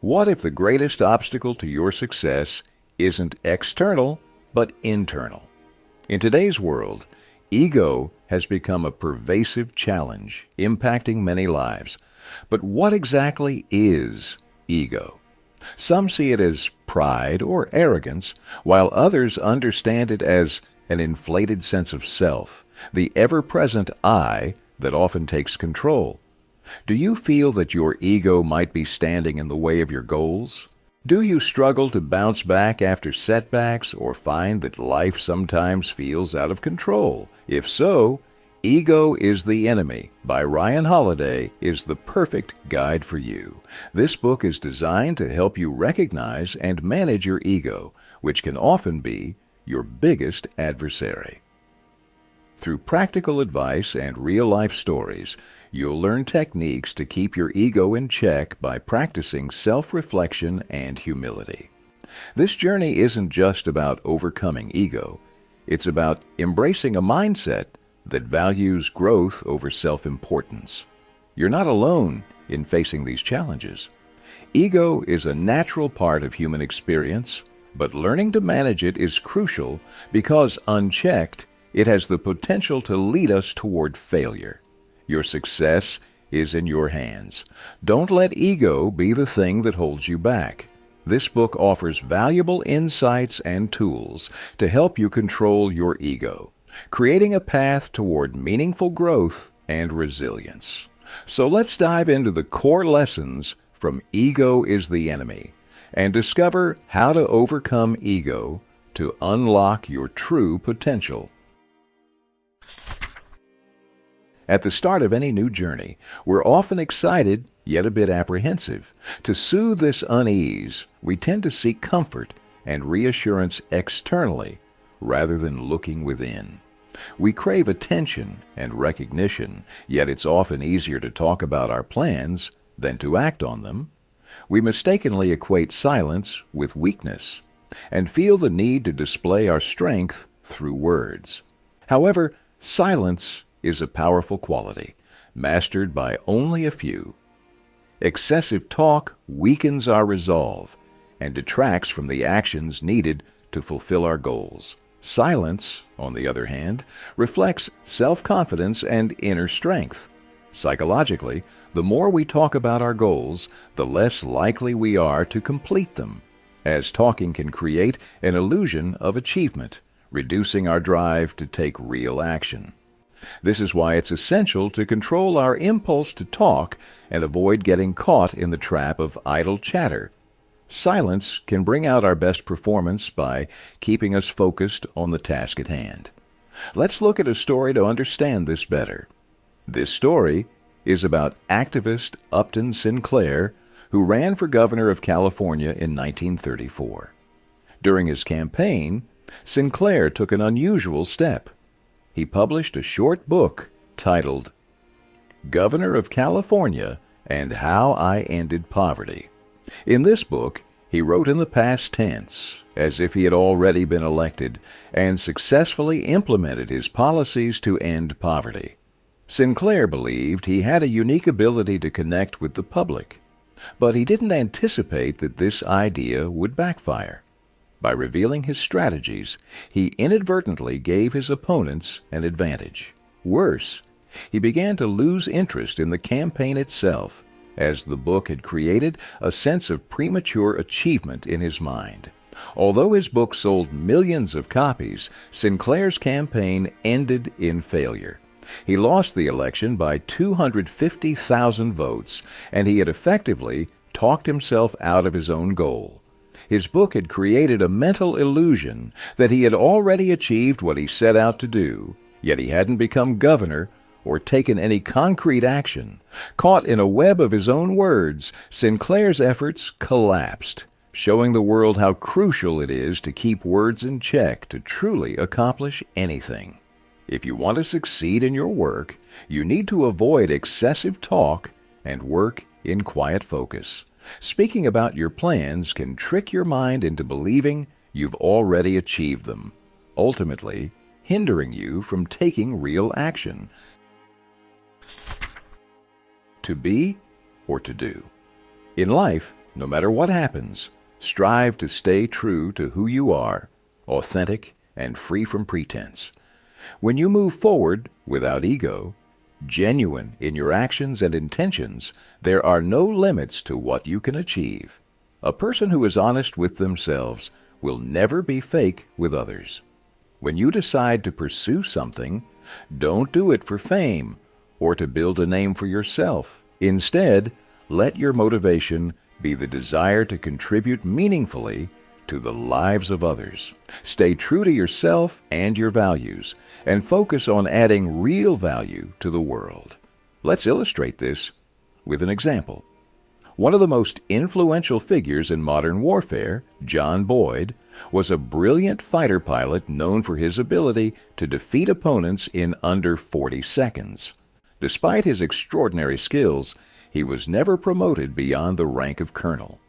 What if the greatest obstacle to your success isn't external, but internal? In today's world, ego has become a pervasive challenge, impacting many lives. But what exactly is ego? Some see it as pride or arrogance, while others understand it as an inflated sense of self, the ever-present I that often takes control. Do you feel that your ego might be standing in the way of your goals? Do you struggle to bounce back after setbacks or find that life sometimes feels out of control? If so, Ego is the Enemy by Ryan Holiday is the perfect guide for you. This book is designed to help you recognize and manage your ego, which can often be your biggest adversary. Through practical advice and real-life stories, you'll learn techniques to keep your ego in check by practicing self-reflection and humility. This journey isn't just about overcoming ego. It's about embracing a mindset that values growth over self-importance. You're not alone in facing these challenges. Ego is a natural part of human experience, but learning to manage it is crucial because, unchecked, it has the potential to lead us toward failure. Your success is in your hands. Don't let ego be the thing that holds you back. This book offers valuable insights and tools to help you control your ego, creating a path toward meaningful growth and resilience. So let's dive into the core lessons from Ego is the Enemy and discover how to overcome ego to unlock your true potential. At the start of any new journey, we're often excited, yet a bit apprehensive. To soothe this unease, we tend to seek comfort and reassurance externally rather than looking within. We crave attention and recognition, yet it's often easier to talk about our plans than to act on them. We mistakenly equate silence with weakness and feel the need to display our strength through words. However, silence is a powerful quality, mastered by only a few. Excessive talk weakens our resolve and detracts from the actions needed to fulfill our goals. Silence, on the other hand, reflects self-confidence and inner strength. Psychologically, the more we talk about our goals, the less likely we are to complete them, as talking can create an illusion of achievement, reducing our drive to take real action. This is why it's essential to control our impulse to talk and avoid getting caught in the trap of idle chatter. Silence can bring out our best performance by keeping us focused on the task at hand. Let's look at a story to understand this better. This story is about activist Upton Sinclair, who ran for governor of California in 1934. During his campaign, Sinclair took an unusual step. He published a short book titled Governor of California and How I Ended Poverty. In this book, he wrote in the past tense, as if he had already been elected, and successfully implemented his policies to end poverty. Sinclair believed he had a unique ability to connect with the public, but he didn't anticipate that this idea would backfire. By revealing his strategies, he inadvertently gave his opponents an advantage. Worse, he began to lose interest in the campaign itself, as the book had created a sense of premature achievement in his mind. Although his book sold millions of copies, Sinclair's campaign ended in failure. He lost the election by 250,000 votes, and he had effectively talked himself out of his own goal. His book had created a mental illusion that he had already achieved what he set out to do, yet he hadn't become governor or taken any concrete action. Caught in a web of his own words, Sinclair's efforts collapsed, showing the world how crucial it is to keep words in check to truly accomplish anything. If you want to succeed in your work, you need to avoid excessive talk and work in quiet focus. Speaking about your plans can trick your mind into believing you've already achieved them, ultimately hindering you from taking real action. To be or to do. In life, No matter what happens, strive to stay true to who you are, authentic and free from pretense. When you move forward without ego, genuine in your actions and intentions, there are no limits to what you can achieve. A person who is honest with themselves will never be fake with others. When you decide to pursue something, don't do it for fame or to build a name for yourself. Instead, let your motivation be the desire to contribute meaningfully to the lives of others. Stay true to yourself and your values, and focus on adding real value to the world. Let's illustrate this with an example. One of the most influential figures in modern warfare, John Boyd, was a brilliant fighter pilot known for his ability to defeat opponents in under 40 seconds. Despite his extraordinary skills, he was never promoted beyond the rank of colonel.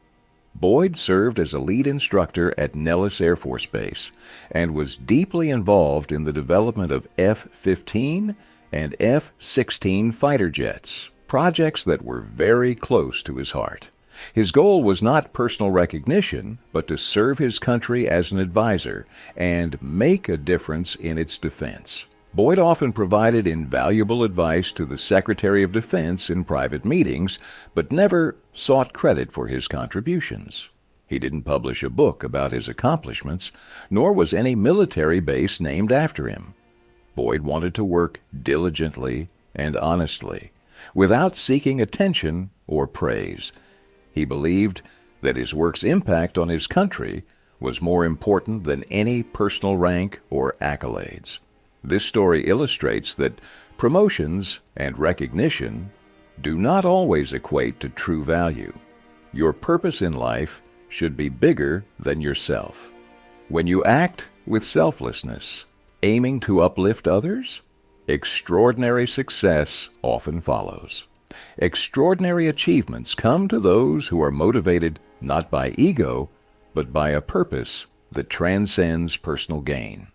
Boyd served as a lead instructor at Nellis Air Force Base and was deeply involved in the development of F-15 and F-16 fighter jets, projects that were very close to his heart. His goal was not personal recognition, but to serve his country as an advisor and make a difference in its defense. Boyd often provided invaluable advice to the Secretary of Defense in private meetings, but never sought credit for his contributions. He didn't publish a book about his accomplishments, nor was any military base named after him. Boyd wanted to work diligently and honestly, without seeking attention or praise. He believed that his work's impact on his country was more important than any personal rank or accolades. This story illustrates that promotions and recognition do not always equate to true value. Your purpose in life should be bigger than yourself. When you act with selflessness, aiming to uplift others, extraordinary success often follows. Extraordinary achievements come to those who are motivated not by ego, but by a purpose that transcends personal gain.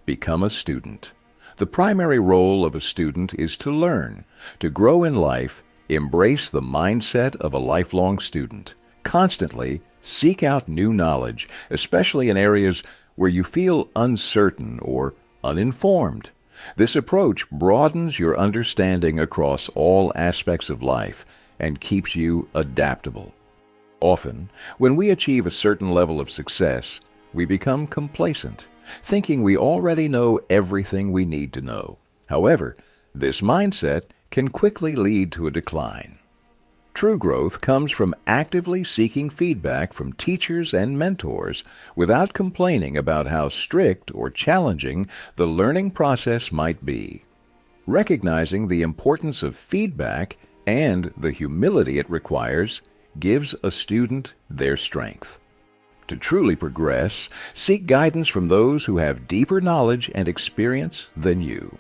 Become a student. The primary role of a student is to learn, to grow in life. Embrace the mindset of a lifelong student. Constantly seek out new knowledge, especially in areas where you feel uncertain or uninformed. This approach broadens your understanding across all aspects of life and keeps you adaptable. Often, when we achieve a certain level of success, we become complacent, thinking we already know everything we need to know. However, this mindset can quickly lead to a decline. True growth comes from actively seeking feedback from teachers and mentors without complaining about how strict or challenging the learning process might be. Recognizing the importance of feedback and the humility it requires gives a student their strength. To truly progress, seek guidance from those who have deeper knowledge and experience than you.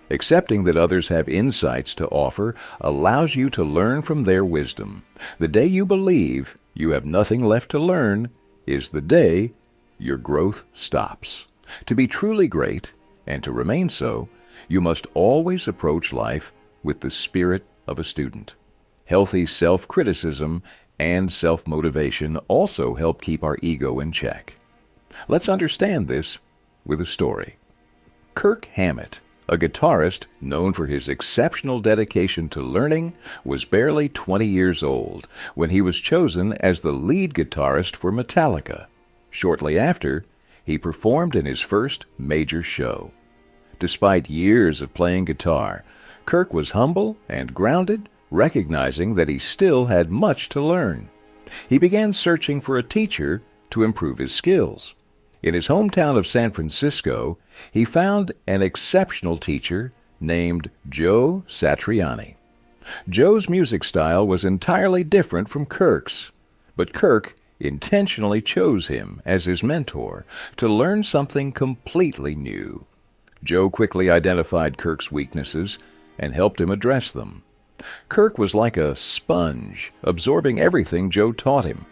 Accepting that others have insights to offer allows you to learn from their wisdom. The day you believe you have nothing left to learn is the day your growth stops. To be truly great, and to remain so, you must always approach life with the spirit of a student. Healthy self-criticism and self-motivation also help keep our ego in check. Let's understand this with a story. Kirk Hammett, a guitarist known for his exceptional dedication to learning, was barely 20 years old when he was chosen as the lead guitarist for Metallica. Shortly after, he performed in his first major show. Despite years of playing guitar, Kirk was humble and grounded, recognizing that he still had much to learn. He began searching for a teacher to improve his skills. In his hometown of San Francisco, he found an exceptional teacher named Joe Satriani. Joe's music style was entirely different from Kirk's, but Kirk intentionally chose him as his mentor to learn something completely new. Joe quickly identified Kirk's weaknesses and helped him address them. Kirk was like a sponge, absorbing everything Joe taught him.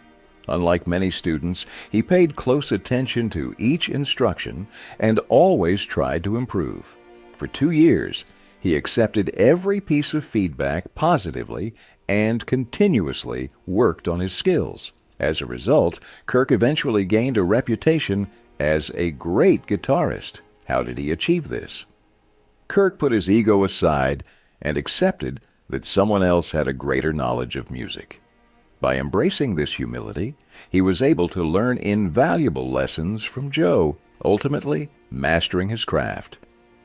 Unlike many students, he paid close attention to each instruction and always tried to improve. For 2 years, He accepted every piece of feedback positively and continuously worked on his skills. As a result, Kirk eventually gained a reputation as a great guitarist. How did he achieve this? Kirk put his ego aside and accepted that someone else had a greater knowledge of music. By embracing this humility, he was able to learn invaluable lessons from Joe, ultimately mastering his craft.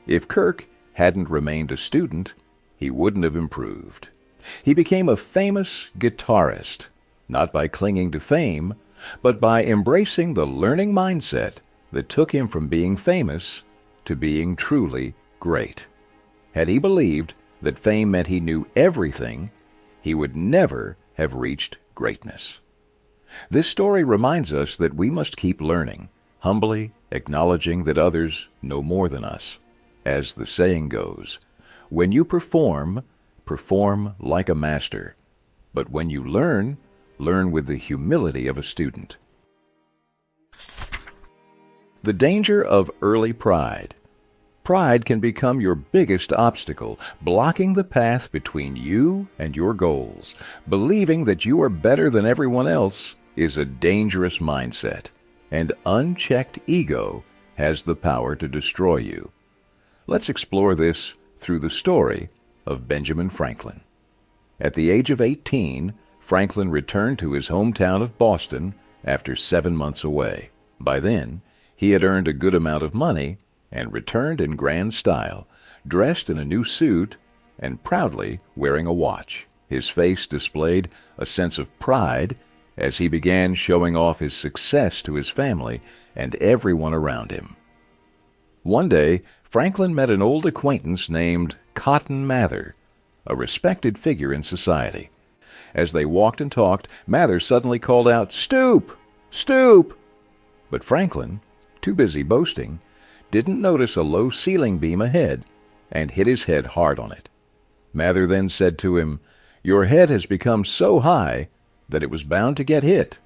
If Kirk hadn't remained a student, he wouldn't have improved. He became a famous guitarist, not by clinging to fame, but by embracing the learning mindset that took him from being famous to being truly great. Had he believed that fame meant he knew everything, he would never have reached greatness. This story reminds us that we must keep learning, humbly acknowledging that others know more than us. As the saying goes, when you perform, perform like a master. But when you learn, learn with the humility of a student. The danger of early pride. Pride can become your biggest obstacle, blocking the path between you and your goals. Believing that you are better than everyone else is a dangerous mindset, and unchecked ego has the power to destroy you. Let's explore this through the story of Benjamin Franklin. At the age of 18, Franklin returned to his hometown of Boston after 7 months away. By then, he had earned a good amount of money and returned in grand style, dressed in a new suit and proudly wearing a watch. His face displayed a sense of pride as he began showing off his success to his family and everyone around him. One day, Franklin met an old acquaintance named Cotton Mather, a respected figure in society. As they walked and talked, Mather suddenly called out, "Stoop! Stoop!" But Franklin, too busy boasting, didn't notice a low ceiling beam ahead and hit his head hard on it. Mather then said to him, "Your head has become so high that it was bound to get hit."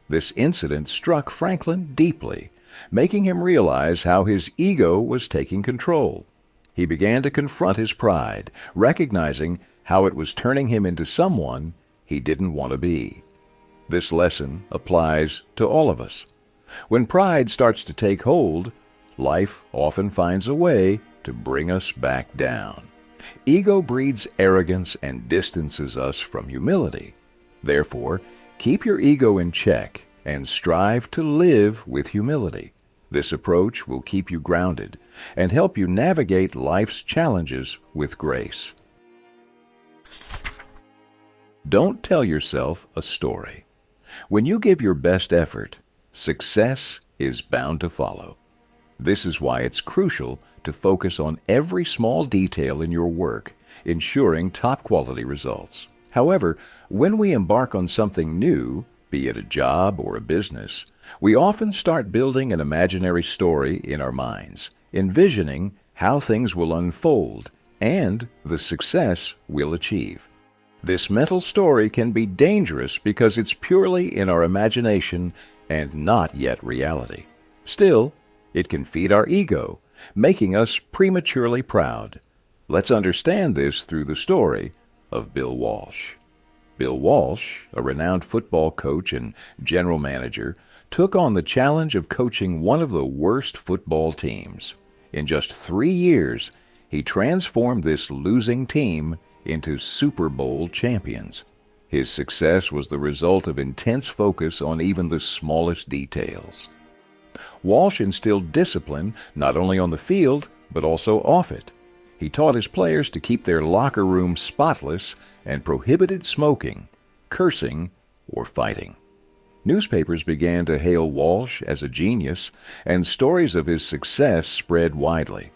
This incident struck Franklin deeply, making him realize how his ego was taking control. He began to confront his pride, recognizing how it was turning him into someone he didn't want to be. This lesson applies to all of us. When pride starts to take hold, life often finds a way to bring us back down. Ego breeds arrogance and distances us from humility. Therefore, keep your ego in check and strive to live with humility. This approach will keep you grounded and help you navigate life's challenges with grace. Don't tell yourself a story. When you give your best effort, success is bound to follow. This is why it's crucial to focus on every small detail in your work, ensuring top-quality results. However, when we embark on something new, be it a job or a business, we often start building an imaginary story in our minds, envisioning how things will unfold and the success we'll achieve. This mental story can be dangerous because it's purely in our imagination and not yet reality. Still, it can feed our ego, making us prematurely proud. Let's understand this through the story of Bill Walsh. Bill Walsh, a renowned football coach and general manager, took on the challenge of coaching one of the worst football teams. In just 3 years, he transformed this losing team into Super Bowl champions. His success was the result of intense focus on even the smallest details. Walsh instilled discipline not only on the field, but also off it. He taught his players to keep their locker room spotless and prohibited smoking, cursing, or fighting. Newspapers began to hail Walsh as a genius, and stories of his success spread widely.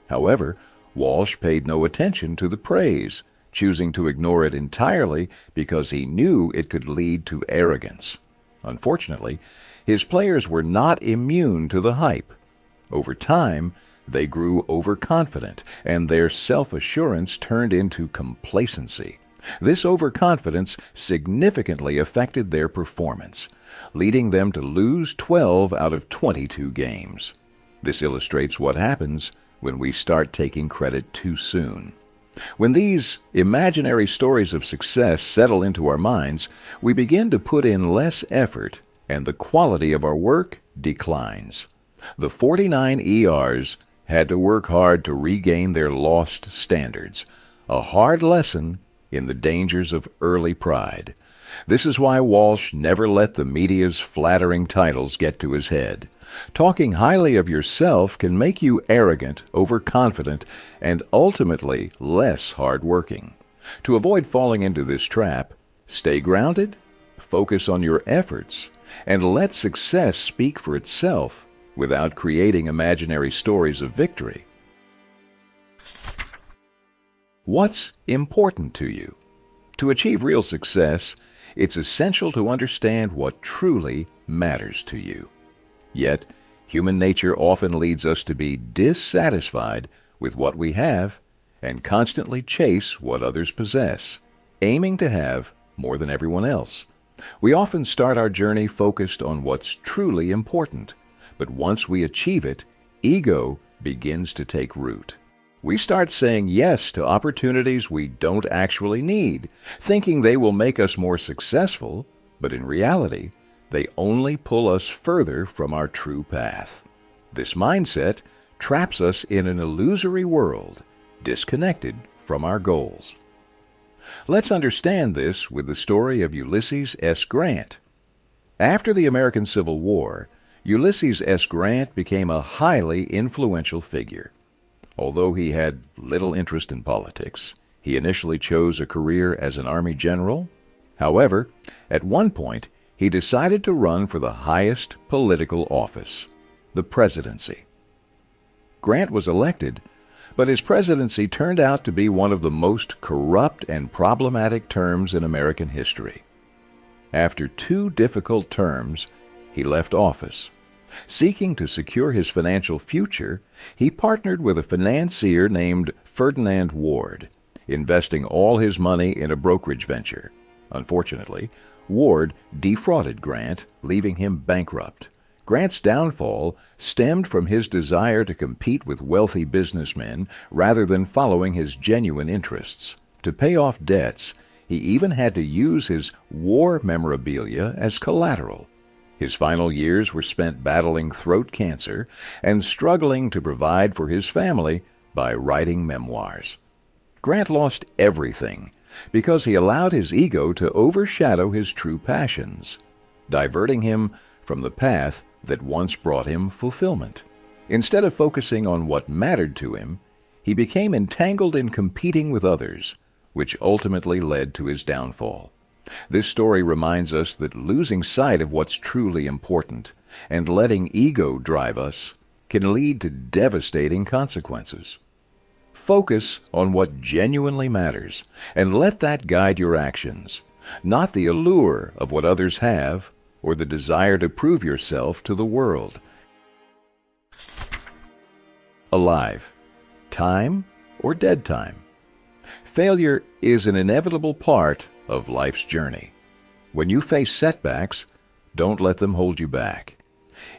However, Walsh paid no attention to the praise, choosing to ignore it entirely because he knew it could lead to arrogance. Unfortunately, his players were not immune to the hype. Over time, they grew overconfident, and their self-assurance turned into complacency. This overconfidence significantly affected their performance, leading them to lose 12 out of 22 games. This illustrates what happens when we start taking credit too soon. When these imaginary stories of success settle into our minds, we begin to put in less effort, and the quality of our work declines. The 49 ERs had to work hard to regain their lost standards, a hard lesson in the dangers of early pride. This is why Walsh never let the media's flattering titles get to his head. Talking highly of yourself can make you arrogant, overconfident, and ultimately less hard-working. To avoid falling into this trap, stay grounded, focus on your efforts, and let success speak for itself without creating imaginary stories of victory. What's important to you? To achieve real success, it's essential to understand what truly matters to you. Yet, human nature often leads us to be dissatisfied with what we have and constantly chase what others possess, aiming to have more than everyone else. We often start our journey focused on what's truly important, but once we achieve it, ego begins to take root. We start saying yes to opportunities we don't actually need, thinking they will make us more successful, but in reality, they only pull us further from our true path. This mindset traps us in an illusory world, disconnected from our goals. Let's understand this with the story of Ulysses S. Grant. After the American Civil War, Ulysses S. Grant became a highly influential figure. Although he had little interest in politics, he initially chose a career as an Army general. However, at one point, he decided to run for the highest political office, the presidency. Grant was elected, but his presidency turned out to be one of the most corrupt and problematic terms in American history. After 2 difficult terms, he left office. Seeking to secure his financial future, he partnered with a financier named Ferdinand Ward, investing all his money in a brokerage venture. Unfortunately, Ward defrauded Grant, leaving him bankrupt. Grant's downfall stemmed from his desire to compete with wealthy businessmen rather than following his genuine interests. To pay off debts, he even had to use his war memorabilia as collateral. His final years were spent battling throat cancer and struggling to provide for his family by writing memoirs. Grant lost everything because he allowed his ego to overshadow his true passions, diverting him from the path that once brought him fulfillment. Instead of focusing on what mattered to him, he became entangled in competing with others, which ultimately led to his downfall. This story reminds us that losing sight of what's truly important and letting ego drive us can lead to devastating consequences. Focus on what genuinely matters and let that guide your actions, not the allure of what others have or the desire to prove yourself to the world. Alive, time or dead time? Failure is an inevitable part of life's journey. When you face setbacks, don't let them hold you back.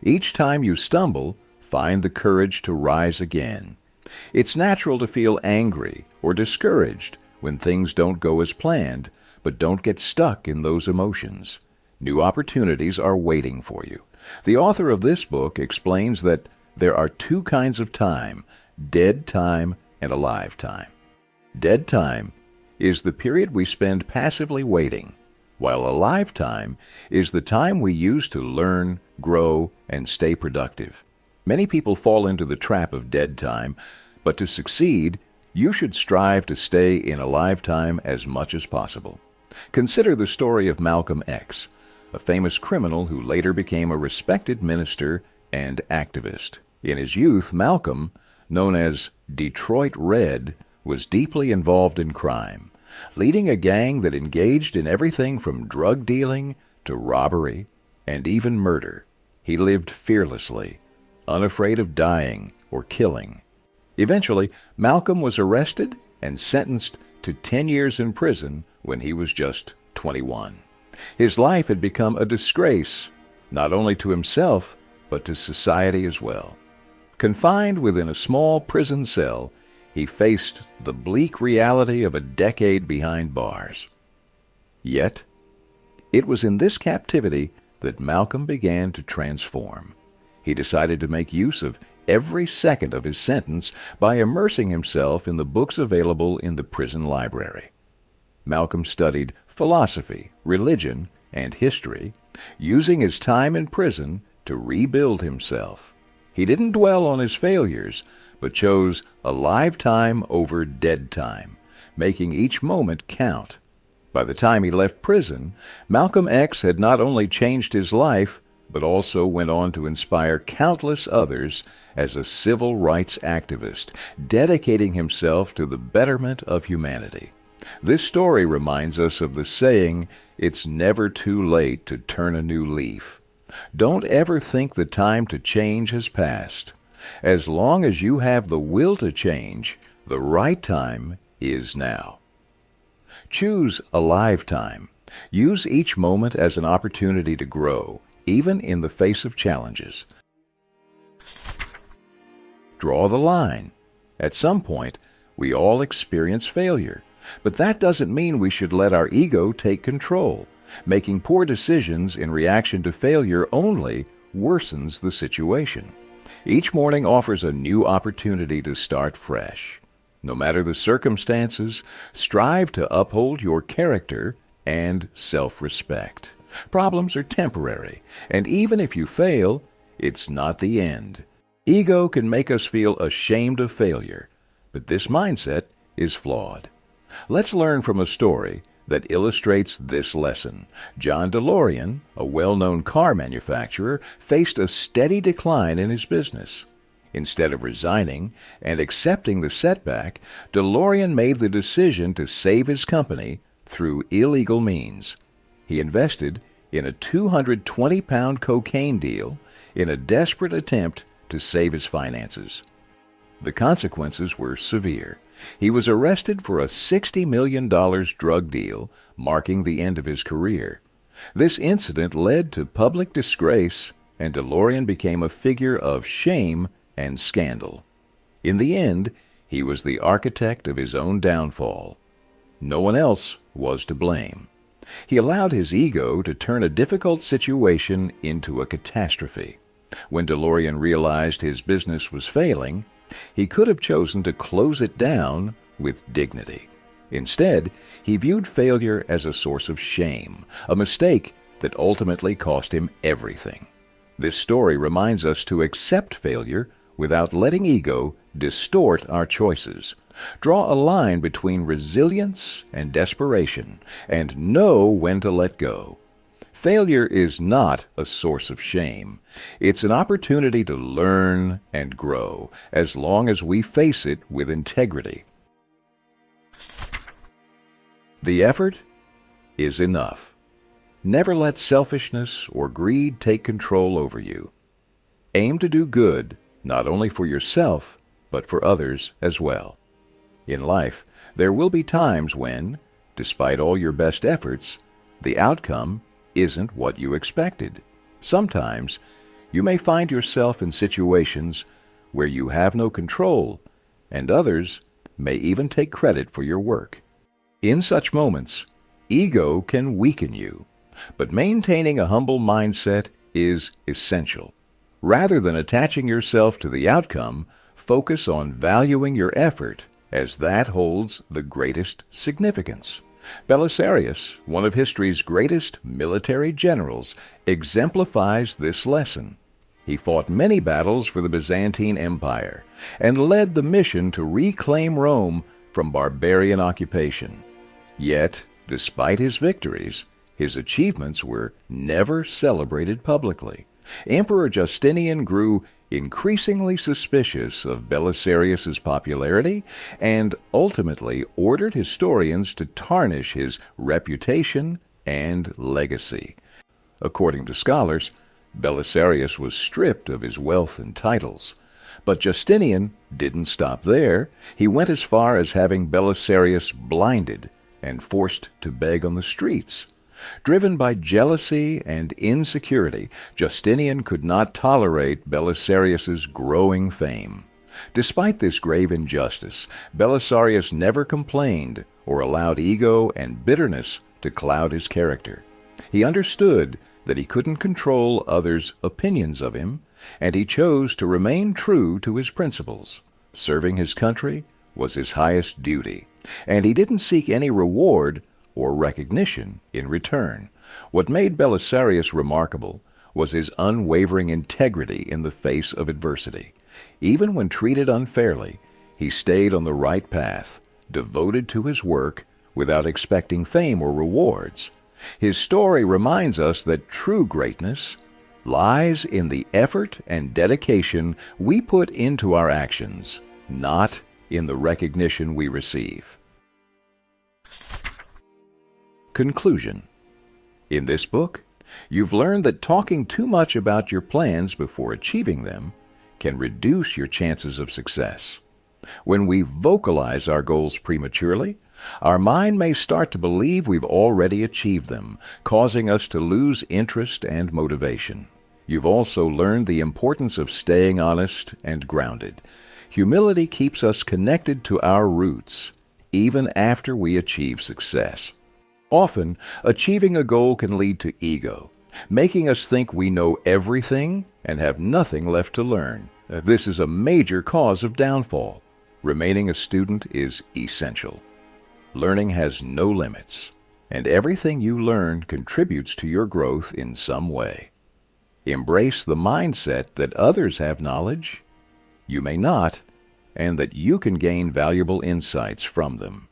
Each time you stumble, find the courage to rise again. It's natural to feel angry or discouraged when things don't go as planned, but don't get stuck in those emotions. New opportunities are waiting for you. The author of this book explains that there are 2 kinds of time, dead time and alive time. Dead time is the period we spend passively waiting, while alive time is the time we use to learn, grow, and stay productive. Many people fall into the trap of dead time, but to succeed, you should strive to stay in alive time as much as possible. Consider the story of Malcolm X, a famous criminal who later became a respected minister and activist. In his youth, Malcolm, known as Detroit Red, was deeply involved in crime, leading a gang that engaged in everything from drug dealing to robbery and even murder. He lived fearlessly, unafraid of dying or killing. Eventually, Malcolm was arrested and sentenced to 10 years in prison when he was just 21. His life had become a disgrace, not only to himself, but to society as well. Confined within a small prison cell, he faced the bleak reality of a decade behind bars. Yet, it was in this captivity that Malcolm began to transform. He decided to make use of every second of his sentence by immersing himself in the books available in the prison library. Malcolm studied philosophy, religion, and history, using his time in prison to rebuild himself. He didn't dwell on his failures, but chose a live time over dead time, making each moment count. By the time he left prison, Malcolm X had not only changed his life, but also went on to inspire countless others as a civil rights activist, dedicating himself to the betterment of humanity. This story reminds us of the saying, "It's never too late to turn a new leaf." Don't ever think the time to change has passed. As long as you have the will to change, the right time is now. Choose a live time. Use each moment as an opportunity to grow, even in the face of challenges. Draw the line. At some point, we all experience failure, but that doesn't mean we should let our ego take control. Making poor decisions in reaction to failure only worsens the situation. Each morning offers a new opportunity to start fresh. No matter the circumstances, strive to uphold your character and self-respect. Problems are temporary, and even if you fail, it's not the end. Ego can make us feel ashamed of failure, but this mindset is flawed. Let's learn from a story that illustrates this lesson. John DeLorean, a well-known car manufacturer, faced a steady decline in his business. Instead of resigning and accepting the setback, DeLorean made the decision to save his company through illegal means. He invested in a 220-pound cocaine deal in a desperate attempt to save his finances. The consequences were severe. He was arrested for a $60 million drug deal, marking the end of his career. This incident led to public disgrace, and DeLorean became a figure of shame and scandal. In the end, he was the architect of his own downfall. No one else was to blame. He allowed his ego to turn a difficult situation into a catastrophe. When DeLorean realized his business was failing, he could have chosen to close it down with dignity. Instead, he viewed failure as a source of shame, a mistake that ultimately cost him everything. This story reminds us to accept failure without letting ego distort our choices. Draw a line between resilience and desperation, and know when to let go. Failure is not a source of shame. It's an opportunity to learn and grow, as long as we face it with integrity. The effort is enough. Never let selfishness or greed take control over you. Aim to do good, not only for yourself, but for others as well. In life, there will be times when, despite all your best efforts, the outcome isn't what you expected. Sometimes, you may find yourself in situations where you have no control, and others may even take credit for your work. In such moments, ego can weaken you, but maintaining a humble mindset is essential. Rather than attaching yourself to the outcome, focus on valuing your effort, as that holds the greatest significance. Belisarius, one of history's greatest military generals, exemplifies this lesson. He fought many battles for the Byzantine Empire and led the mission to reclaim Rome from barbarian occupation. Yet, despite his victories, his achievements were never celebrated publicly. Emperor Justinian grew increasingly suspicious of Belisarius's popularity and ultimately ordered historians to tarnish his reputation and legacy. According to scholars, Belisarius was stripped of his wealth and titles. But Justinian didn't stop there. He went as far as having Belisarius blinded and forced to beg on the streets. Driven by jealousy and insecurity, Justinian could not tolerate Belisarius's growing fame. Despite this grave injustice, Belisarius never complained or allowed ego and bitterness to cloud his character. He understood that he couldn't control others' opinions of him, and he chose to remain true to his principles. Serving his country was his highest duty, and he didn't seek any reward or recognition in return. What made Belisarius remarkable was his unwavering integrity in the face of adversity. Even when treated unfairly, he stayed on the right path, devoted to his work without expecting fame or rewards. His story reminds us that true greatness lies in the effort and dedication we put into our actions, not in the recognition we receive. Conclusion. In this book, you've learned that talking too much about your plans before achieving them can reduce your chances of success. When we vocalize our goals prematurely, our mind may start to believe we've already achieved them, causing us to lose interest and motivation. You've also learned the importance of staying honest and grounded. Humility keeps us connected to our roots, even after we achieve success. Often, achieving a goal can lead to ego, making us think we know everything and have nothing left to learn. This is a major cause of downfall. Remaining a student is essential. Learning has no limits, and everything you learn contributes to your growth in some way. Embrace the mindset that others have knowledge, you may not, and that you can gain valuable insights from them.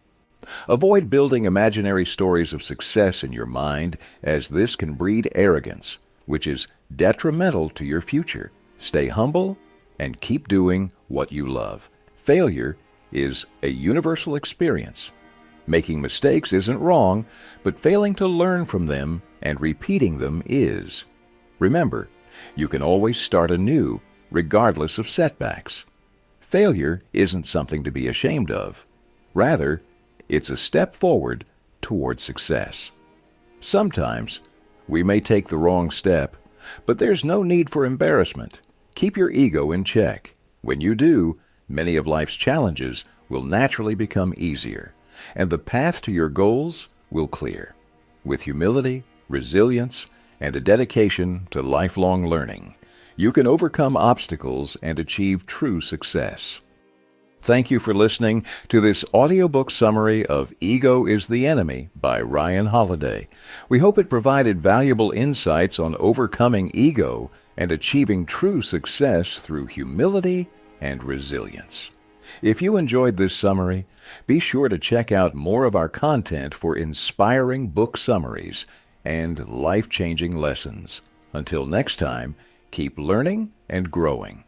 Avoid building imaginary stories of success in your mind, as this can breed arrogance, which is detrimental to your future. Stay humble and keep doing what you love. Failure is a universal experience. Making mistakes isn't wrong, but failing to learn from them and repeating them is. Remember, you can always start anew, regardless of setbacks. Failure isn't something to be ashamed of. Rather, it's a step forward toward success. Sometimes we may take the wrong step, but there's no need for embarrassment. Keep your ego in check. When you do, many of life's challenges will naturally become easier, and the path to your goals will clear. With humility, resilience, and a dedication to lifelong learning, you can overcome obstacles and achieve true success. Thank you for listening to this audiobook summary of Ego is the Enemy by Ryan Holiday. We hope it provided valuable insights on overcoming ego and achieving true success through humility and resilience. If you enjoyed this summary, be sure to check out more of our content for inspiring book summaries and life-changing lessons. Until next time, keep learning and growing.